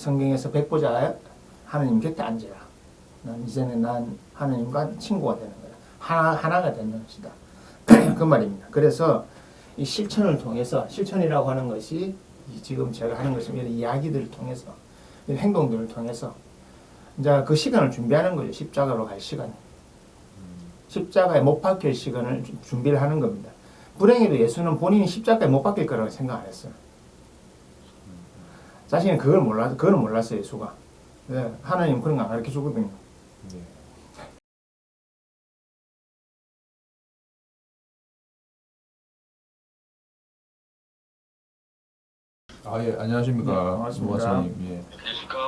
성경에서 백보자 하나님 곁에 앉아라. 이제는 난 하나님과 친구가 되는 거야. 하나가 되는 것이다. 그 말입니다. 그래서 이 실천을 통해서, 실천이라고 하는 것이 지금 제가 하는 것이 이런 이야기들을 통해서, 이런 행동들을 통해서 이제 그 시간을 준비하는 거죠. 십자가로 갈 시간. 십자가에 못 박힐 시간을 준비를 하는 겁니다. 불행히도 예수는 본인이 십자가에 못 박힐 거라고 생각 안 했어요. 자신은 그걸 몰랐어요, 예수가. 네, 하나님 그런 거 안 가르쳐 주거든요. 네. 예, 안녕하십니까. 네, 반갑습니다. 루카스님. 예.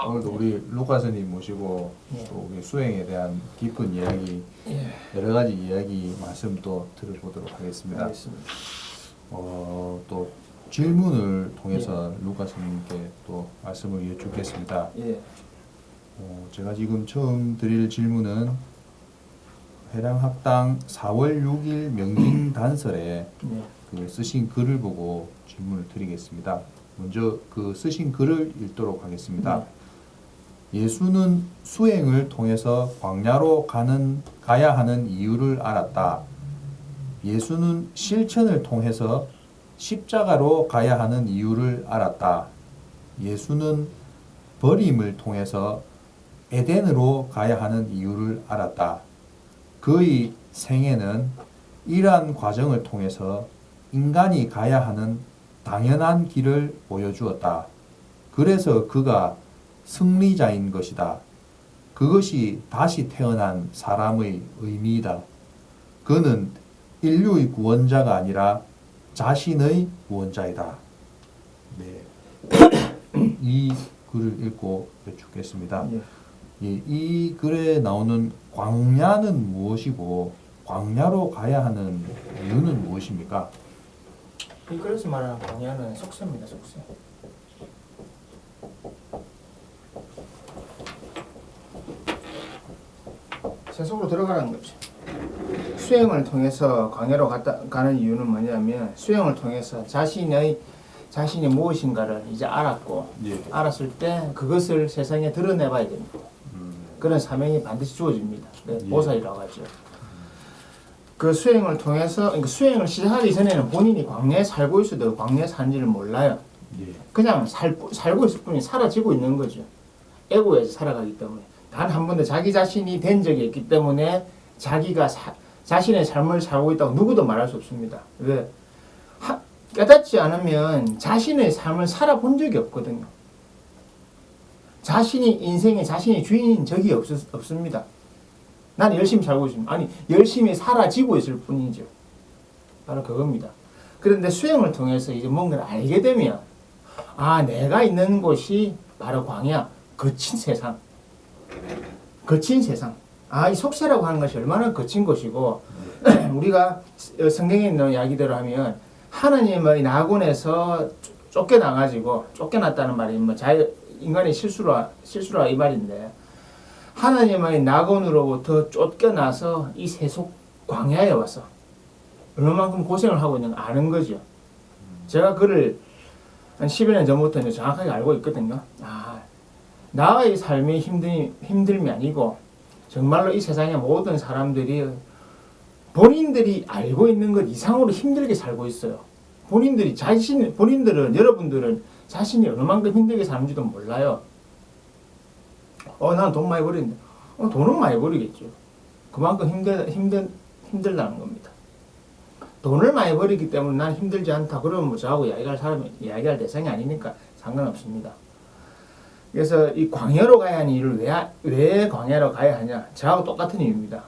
오늘도 우리 루카스님 모시고 예. 또 우리 수행에 대한 깊은 이야기, 예. 여러 가지 이야기 말씀 또 들어보도록 하겠습니다. 알겠습니다. 또 질문을 통해서 루카스님께 또 말씀을 여쭙겠습니다. 예. 제가 지금 처음 드릴 질문은 회랑합당 4월 6일 명징단설에 예. 그 쓰신 글을 보고 질문을 드리겠습니다. 먼저 그 쓰신 글을 읽도록 하겠습니다. 예수는 수행을 통해서 광야로 가야 하는 이유를 알았다. 예수는 실천을 통해서 십자가로 가야 하는 이유를 알았다. 예수는 버림을 통해서 에덴으로 가야 하는 이유를 알았다. 그의 생애는 이러한 과정을 통해서 인간이 가야 하는 당연한 길을 보여주었다. 그래서 그가 승리자인 것이다. 그것이 다시 태어난 사람의 의미이다. 그는 인류의 구원자가 아니라 자신의 구원자이다. 네. 이 글을 읽고 여쭙겠습니다. 예. 예, 이 글에 나오는 광야는 무엇이고 광야로 가야 하는 이유는 무엇입니까? 이 글에서 말하는 광야는 속세입니다. 속세. 세속으로 들어가라는 거죠. 수행을 통해서 광야로 가는 이유는 뭐냐면 수행을 통해서 자신이 무엇인가를 이제 알았고 예. 알았을 때 그것을 세상에 드러내봐야 됩니다. 그런 사명이 반드시 주어집니다. 네, 예. 보살이라고 하죠. 그 수행을 통해서, 그러니까 수행을 시작하기 전에는 본인이 광야에 살고 있어도 광야에 사는지를 몰라요. 예. 그냥 살고 있을 뿐이 사라지고 있는 거죠. 에고에서 살아가기 때문에. 단 한 번도 자기 자신이 된 적이 있기 때문에 자기가 자신의 삶을 살고 있다고 누구도 말할 수 없습니다. 왜? 깨닫지 않으면 자신의 삶을 살아본 적이 없거든요. 인생에 자신이 주인인 적이 없습니다. 난 열심히 살고 있습니다. 아니, 열심히 사라지고 있을 뿐이죠. 바로 그겁니다. 그런데 수행을 통해서 이제 뭔가를 알게 되면, 내가 있는 곳이 바로 광야, 거친 세상. 거친 세상. 이 속세라고 하는 것이 얼마나 거친 것이고, 우리가 성경에 있는 이야기대로 하면, 하나님의 낙원에서 쫓겨났다는 말이 인간의 실수라 이 말인데, 하나님의 낙원으로부터 쫓겨나서 이 세속 광야에 와서 얼마만큼 고생을 하고 있는 거 아는 거죠. 제가 그를 한 10여 년 전부터 정확하게 알고 있거든요. 나의 삶이 힘듦이 아니고 정말로 이 세상의 모든 사람들이 본인들이 알고 있는 것 이상으로 힘들게 살고 있어요. 여러분들은 자신이 얼마만큼 힘들게 사는지도 몰라요. 난 돈 많이 버리는데. 돈은 많이 버리겠죠. 그만큼 힘들다는 겁니다. 돈을 많이 버리기 때문에 난 힘들지 않다. 그러면 저하고 이야기할 대상이 아니니까 상관없습니다. 그래서 이 광야로 가야 하는 이유를 왜 광야로 가야 하냐? 저하고 똑같은 이유입니다.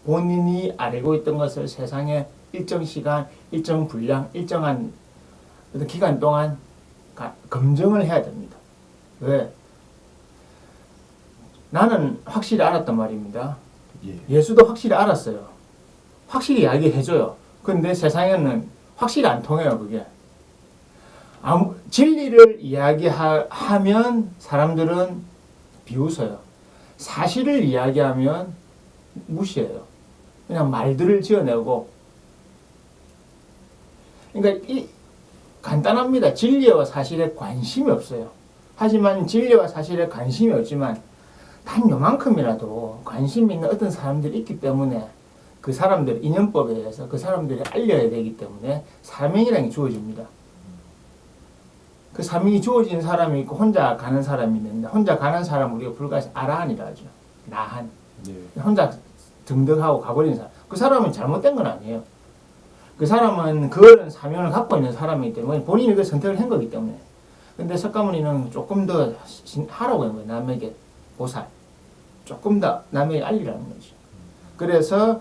본인이 알고 있던 것을 세상에 일정 시간, 일정 분량, 일정한 기간 동안 검증을 해야 됩니다. 왜? 나는 확실히 알았단 말입니다. 예수도 확실히 알았어요. 확실히 이야기해줘요. 근데 세상에는 확실히 안 통해요, 그게. 진리를 이야기하면 사람들은 비웃어요. 사실을 이야기하면 무시해요. 그냥 말들을 지어내고. 그러니까 간단합니다. 진리와 사실에 관심이 없어요. 하지만 진리와 사실에 관심이 없지만 단 요만큼이라도 관심 있는 어떤 사람들이 있기 때문에 그 사람들 인연법에 의해서 그 사람들이 알려야 되기 때문에 사명이라는 게 주어집니다. 그 사명이 주어진 사람이 있고 혼자 가는 사람이 있는데 혼자 가는 사람을 우리가 불가에서 아라한이라 하죠. 나한. 네. 혼자 등등하고 가버린 사람. 그 사람은 잘못된 건 아니에요. 그 사람은 그런 사명을 갖고 있는 사람이기 때문에 본인이 그 선택을 한 거기 때문에. 근데 석가모니는 조금 더 하라고 한 거예요. 남에게 보살. 조금 더 남에게 알리라는 거죠. 그래서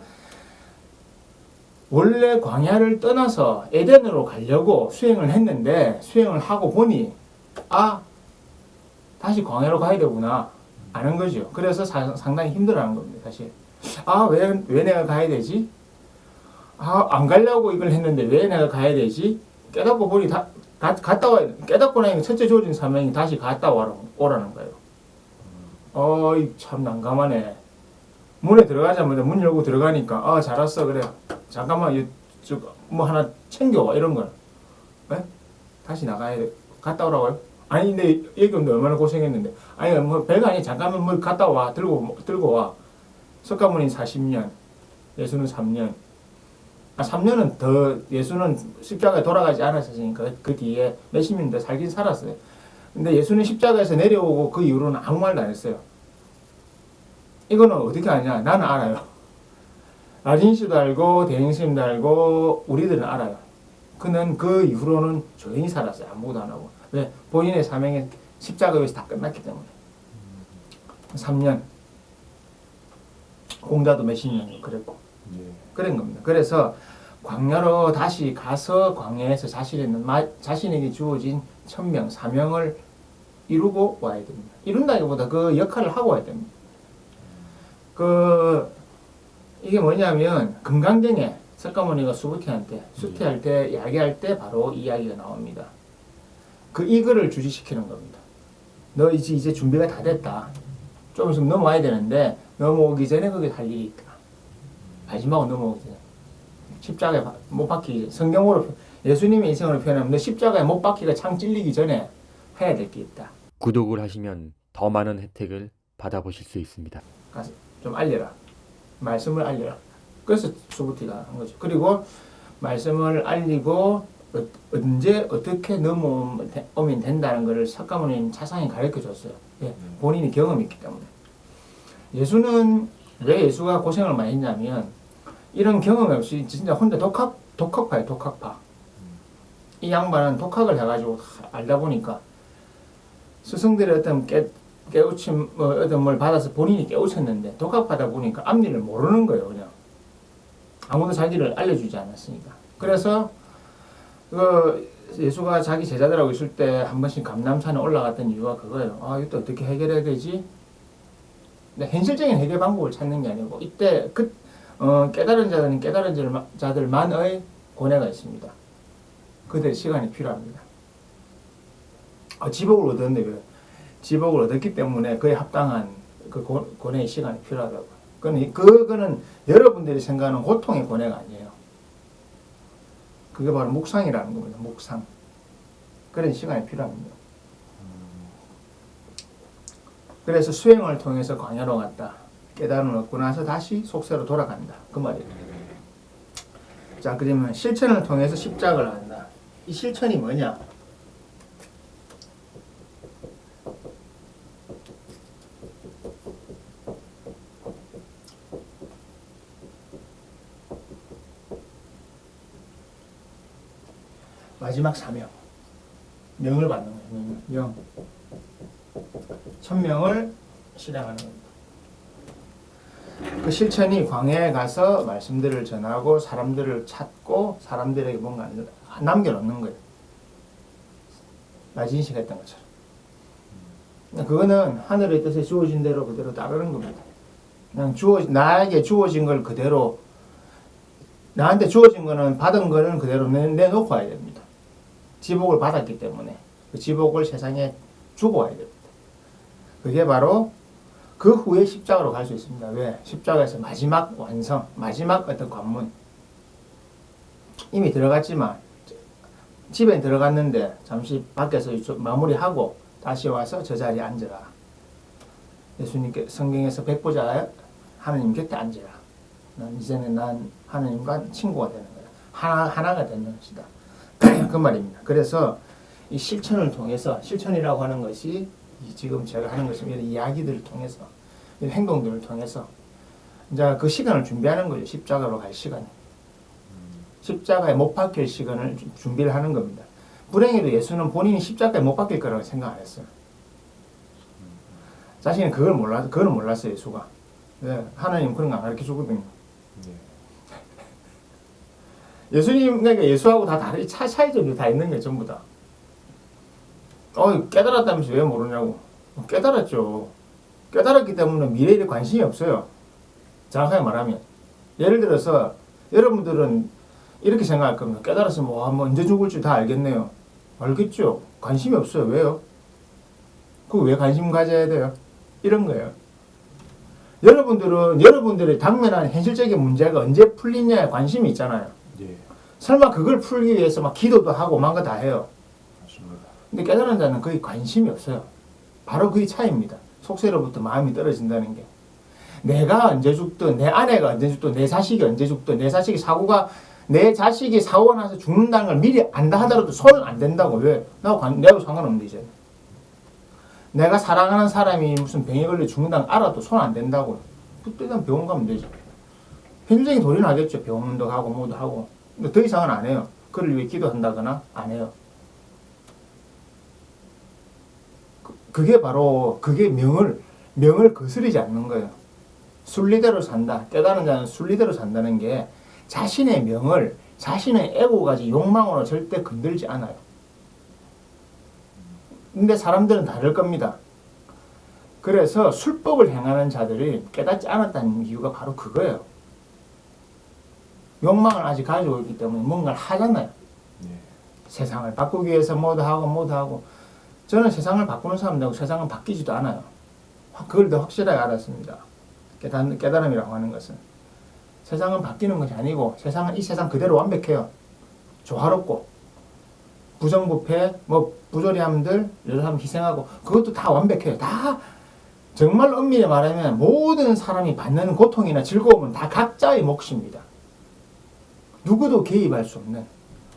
원래 광야를 떠나서 에덴으로 가려고 수행을 했는데 수행을 하고 보니 다시 광야로 가야 되구나 아는 거죠. 그래서 상당히 힘들어하는 겁니다. 사실 왜 내가 가야 되지? 안 가려고 이걸 했는데 왜 내가 가야 되지? 깨닫고 보니 갔다 와야 돼. 깨닫고 나니 첫째 주어진 사명이 다시 갔다 오라는 거예요. 참 난감하네. 문에 들어가자마자 문 열고 들어가니까 잘 왔어 그래. 잠깐만 뭐 하나 챙겨와 이런 거. 네? 다시 나가야 돼. 갔다 오라고요? 아니 근데 여기 오는데 얼마나 고생했는데. 아니 뭐 별거 아니 잠깐만 뭐 갔다 와 들고 와. 석가모니 40년, 예수는 3년. 3년은 더 예수는 십자가에 돌아가지 않았으니까 그 뒤에 몇십 년 더 살긴 살았어요. 근데 예수는 십자가에서 내려오고 그 이후로는 아무 말도 안 했어요. 이거는 어떻게 아냐? 나는 알아요. 라진 씨도 알고 대행 스님도 알고 우리들은 알아요. 그는 그 이후로는 조용히 살았어요. 아무것도 안 하고. 왜? 본인의 사명이 십자가에서 다 끝났기 때문에. 3년. 공자도 몇십 년 그랬고. 그런 겁니다. 그래서 광야로 다시 가서 광야에서 자신에게 주어진 천명, 사명을 이루고 와야 됩니다. 이룬다기보다 그 역할을 하고 와야 됩니다. 이게 뭐냐면 금강경에 석가모니가 수부티한테 수퇴할 때 이야기할 때 바로 이 이야기가 나옵니다. 이거를 주지시키는 겁니다. 너 이제 준비가 다 됐다. 좀 있으면 넘어와야 되는데 넘어오기 전에 거기 할 일이 있다. 마지막으로 넘어오기 전에 십자가에 못 박히기 성경으로 예수님의 인생으로 표현하면 너 십자가에 못 박히가 창 찔리기 전에 해야 될 게 있다. 구독을 하시면 더 많은 혜택을 받아보실 수 있습니다. 가서 좀 알려라. 말씀을 알려라. 그래서 수부티가 한 거죠. 그리고 말씀을 알리고 언제 어떻게 넘어오면 된다는 것을 석가모니는 자상히 가르쳐 줬어요. 예, 본인이 경험이 있기 때문에. 예수는 왜 예수가 고생을 많이 했냐면 이런 경험 없이 진짜 혼자 독학파예요. 독학파. 이 양반은 독학을 해가지고 알다 보니까 스승들의 어떤 깨우침 어떤 뭘 받아서 본인이 깨우쳤는데 독학하다 보니까 앞일을 모르는 거예요. 그냥 아무도 자기를 알려주지 않았으니까. 그래서 예수가 자기 제자들하고 있을 때 한 번씩 감람산에 올라갔던 이유가 그거예요. 이때 어떻게 해결해야 되지? 근데 현실적인 해결 방법을 찾는 게 아니고 이때 깨달은 자들은 깨달은 자들만의 고뇌가 있습니다. 그들 시간이 필요합니다. 지복을 얻었는데 왜? 지복을 얻었기 때문에 그에 합당한 그 고뇌의 시간이 필요하다고. 그거는 여러분들이 생각하는 고통의 고뇌가 아니에요. 그게 바로 묵상이라는 겁니다. 묵상. 그런 시간이 필요합니다. 그래서 수행을 통해서 광야로 갔다. 깨달음을 얻고 나서 다시 속세로 돌아간다. 그 말이에요. 자, 그러면 실천을 통해서 십자가를 한다. 이 실천이 뭐냐? 마지막 사명. 명을 받는 거예요. 명. 천명을 실행하는 겁니다. 그 실천이 광야에 가서 말씀들을 전하고 사람들을 찾고 사람들에게 뭔가 남겨놓는 거예요. 라진 씨가 했던 것처럼. 그거는 하늘의 뜻에 주어진 대로 그대로 따르는 겁니다. 그냥 나에게 주어진 걸 그대로 나한테 주어진 거는 받은 거는 그대로 내놓고 와야 됩니다. 지복을 받았기 때문에 그 지복을 세상에 주고 와야 됩니다. 그게 바로 그 후에 십자가로 갈 수 있습니다. 왜? 십자가에서 마지막 완성, 마지막 어떤 관문. 이미 들어갔지만 집에 들어갔는데 잠시 밖에서 마무리하고 다시 와서 저 자리에 앉으라. 예수님께 성경에서 백보자 하나님 곁에 앉으라. 이제는 난 하나님과 친구가 되는 거야. 하나가 되는 것이다. 그 말입니다. 그래서 이 실천을 통해서, 실천이라고 하는 것이 지금 제가 하는 것이 이런 이야기들을 통해서, 이런 행동들을 통해서 이제 그 시간을 준비하는 거죠. 십자가로 갈 시간. 십자가에 못 박힐 시간을 준비를 하는 겁니다. 불행히도 예수는 본인이 십자가에 못 박힐 거라고 생각 안 했어요. 자신은 그걸 몰랐어요, 예수가. 네, 하나님 그런 거 안 가르쳐 주거든요. 예수님, 그러니까 예수하고 다 다른 차이점이 다 있는 거예요, 전부 다. 깨달았다면서 왜 모르냐고. 깨달았죠. 깨달았기 때문에 미래에 관심이 없어요. 정확하게 말하면. 예를 들어서, 여러분들은 이렇게 생각할 겁니다. 깨달았으면, 뭐 언제 죽을지 다 알겠네요. 알겠죠. 관심이 없어요. 왜요? 그거 왜 관심 가져야 돼요? 이런 거예요. 여러분들이 당면한 현실적인 문제가 언제 풀리냐에 관심이 있잖아요. 예. 설마 그걸 풀기 위해서 막 기도도 하고 뭔가 다 해요. 맞습니다. 근데 깨달은 자는 거의 관심이 없어요. 바로 그게 차이입니다. 속세로부터 마음이 떨어진다는 게. 내가 언제 죽든, 내 아내가 언제 죽든, 내 자식이 언제 죽든, 내 자식이 사고가 나서 죽는다는 걸 미리 안다 하더라도 손은 안 된다고. 왜? 내하고 상관없는데, 이제. 내가 사랑하는 사람이 무슨 병에 걸려 죽는다는 걸 알아도 손 안 된다고. 그때는 병원 가면 되죠. 현실적인 도리는 하겠죠. 병원도 가고 뭐도 하고. 근데 더 이상은 안 해요. 그를 위해 기도한다거나 안 해요. 그게 바로, 그게 명을 거스르지 않는 거예요. 순리대로 산다. 깨달은 자는 순리대로 산다는 게 자신의 명을, 자신의 에고까지 욕망으로 절대 건들지 않아요. 근데 사람들은 다를 겁니다. 그래서 술법을 행하는 자들이 깨닫지 않았다는 이유가 바로 그거예요. 욕망을 아직 가지고 있기 때문에 뭔가를 하잖아요. 예. 세상을 바꾸기 위해서 뭐도 하고. 저는 세상을 바꾸는 사람들하고 세상은 바뀌지도 않아요. 그걸 더 확실하게 알았습니다. 깨달음이라고 하는 것은. 세상은 바뀌는 것이 아니고 이 세상 그대로 완벽해요. 조화롭고. 부정부패, 부조리함들, 여러 사람 희생하고, 그것도 다 완벽해요. 다, 정말 엄밀히 말하면 모든 사람이 받는 고통이나 즐거움은 다 각자의 몫입니다. 누구도 개입할 수 없는.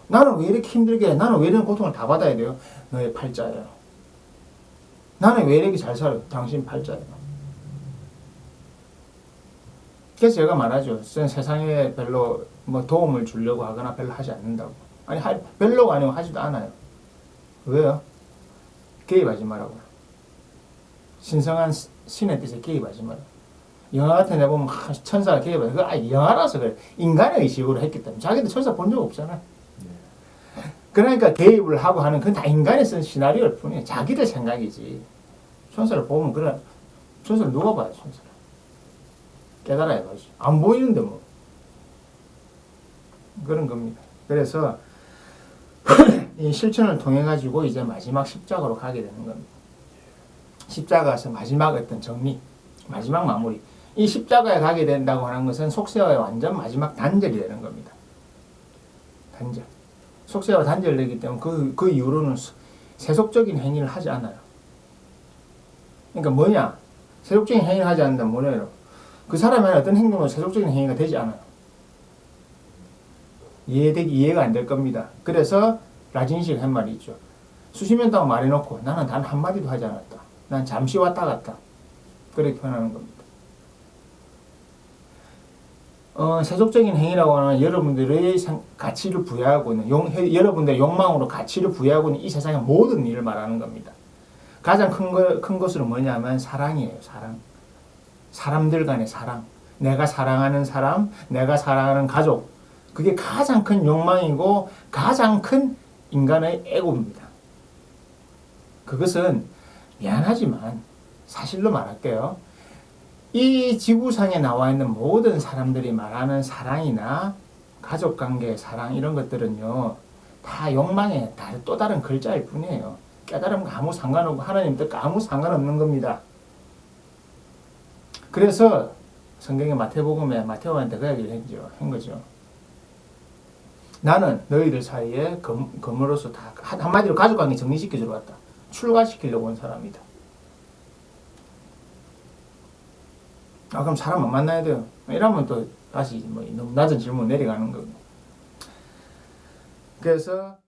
나는 왜 이렇게 힘들게 해? 나는 왜 이런 고통을 다 받아야 돼요? 너의 팔자예요. 나는 왜 이렇게 잘 살아요? 당신 팔자예요. 그래서 제가 말하죠. 세상에 별로 도움을 주려고 하거나 별로 하지 않는다고. 아니, 별로가 아니고 하지도 않아요. 왜요? 개입하지 말라고요. 신성한 신의 뜻에 개입하지 말라고. 영화 같은 데 보면 천사가 개입하죠. 그거 영화라서 그래. 인간의 의식으로 했기 때문에. 자기도 천사 본 적 없잖아. 그러니까 개입을 하고 하는 그건 다 인간이 쓴 시나리오일 뿐이에요. 자기들 생각이지. 천사를 보면 그래. 천사를 누가 봐요, 천사를. 깨달아야 봐야지. 안 보이는데 뭐. 그런 겁니다. 그래서 이 실천을 통해 가지고 이제 마지막 십자가로 가게 되는 겁니다. 십자가에서 마지막 어떤 정리, 마지막 마무리. 이 십자가에 가게 된다고 하는 것은 속세와의 완전 마지막 단절이 되는 겁니다. 단절. 속세와 단절되기 때문에 그 이후로는 세속적인 행위를 하지 않아요. 그러니까 뭐냐? 세속적인 행위를 하지 않는다면 뭐냐요? 그 사람이 하는 어떤 행동은 세속적인 행위가 되지 않아요. 이해가 안 될 겁니다. 그래서 라진식 한 말이 있죠. 수십 년 동안 말해놓고 나는 단 한마디도 하지 않았다. 난 잠시 왔다 갔다. 그렇게 표현하는 겁니다. 세속적인 행위라고 하는 여러분들의 가치를 부여하고 있는, 여러분들의 욕망으로 가치를 부여하고 있는 이 세상의 모든 일을 말하는 겁니다. 가장 큰 것은 뭐냐면 사랑이에요. 사랑. 사람들 간의 사랑. 내가 사랑하는 사람, 내가 사랑하는 가족. 그게 가장 큰 욕망이고 가장 큰 인간의 에고입니다. 그것은 미안하지만 사실로 말할게요. 이 지구상에 나와 있는 모든 사람들이 말하는 사랑이나 가족관계의 사랑 이런 것들은요. 다 욕망의 또 다른 글자일 뿐이에요. 깨달음과 아무 상관없고 하나님 뜻과 아무 상관없는 겁니다. 그래서 성경의 마태복음에 마태오한테 그 얘기를 한 거죠. 나는 너희들 사이에 검으로서 다 한마디로 가족관계 정리시켜주러 왔다. 출가시키려고 온 사람이다. 아, 그럼 사람 안 만나야 돼요. 이러면 또 다시 뭐 너무 낮은 질문 내려가는 거고. 그래서